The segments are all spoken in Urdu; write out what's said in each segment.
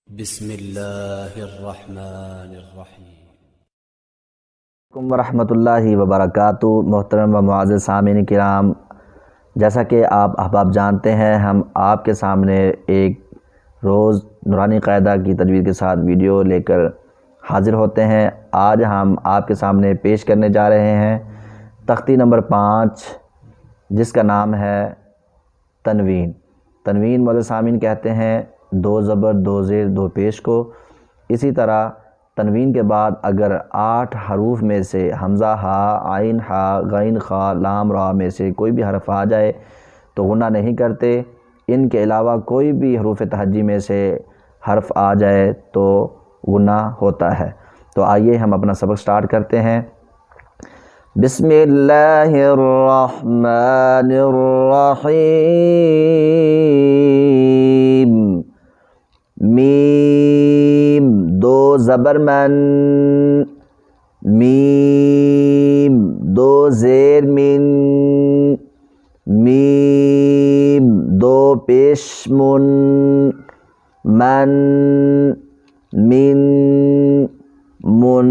بسم اللہ الرحمن الرحیم ورحمۃ اللہ وبرکاتہ۔ محترم و معزز سامعین کرام، جیسا کہ آپ احباب جانتے ہیں، ہم آپ کے سامنے ایک روز نورانی قاعدہ کی تجوید کے ساتھ ویڈیو لے کر حاضر ہوتے ہیں۔ آج ہم آپ کے سامنے پیش کرنے جا رہے ہیں تختی نمبر 5، جس کا نام ہے تنوین۔ تنوین معزز سامعین کہتے ہیں 2 زبر 2 زیر 2 پیش کو۔ اسی طرح تنوین کے بعد اگر 8 حروف میں سے حمزہ ہا، عین ہا، غین خا، لام را میں سے کوئی بھی حرف آ جائے تو غنہ نہیں کرتے۔ ان کے علاوہ کوئی بھی حروف تہجی میں سے حرف آ جائے تو غنہ ہوتا ہے۔ تو آئیے ہم اپنا سبق سٹارٹ کرتے ہیں۔ بسم اللہ الرحمن الرحیم۔ میم 2 زبر من، میم 2 زیر من، میم 2 پیش من، من من من۔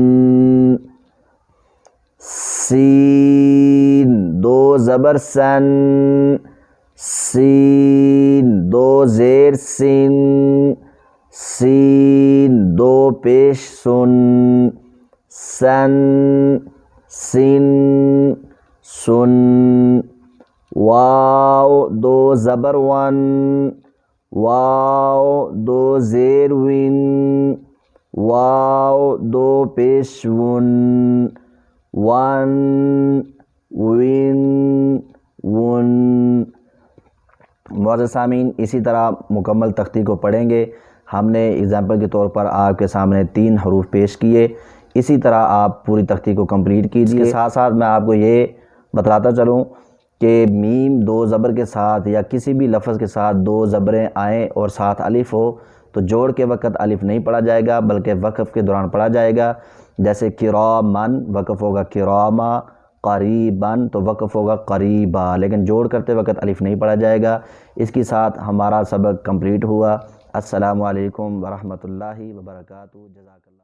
سین 2 زبر سن، سین 2 زیر سن، سین 2 پیش سن، سن سن سن۔ واو 2 زبر ون، واو 2 زیر ون، واو 2 پیش ون، ون ون ون۔ معزز سامعین، اسی طرح مکمل تختی کو پڑھیں گے۔ ہم نے اگزامپل کے طور پر آپ کے سامنے 3 حروف پیش کیے، اسی طرح آپ پوری تختی کو کمپلیٹ کیجیے۔ اس کے ساتھ ساتھ میں آپ کو یہ بتلاتا چلوں کہ میم 2 زبر کے ساتھ یا کسی بھی لفظ کے ساتھ 2 زبریں آئیں اور ساتھ الف ہو تو جوڑ کے وقت الف نہیں پڑھا جائے گا بلکہ وقف کے دوران پڑھا جائے گا۔ جیسے کرامن وقف ہوگا کراما، قریباً تو وقف ہوگا قریبا، لیکن جوڑ کرتے وقت الف نہیں پڑھا جائے گا۔ اس کے ساتھ ہمارا سبق کمپلیٹ ہوا۔ السلام علیکم ورحمۃ اللہ وبرکاتہ۔ جزاک اللہ۔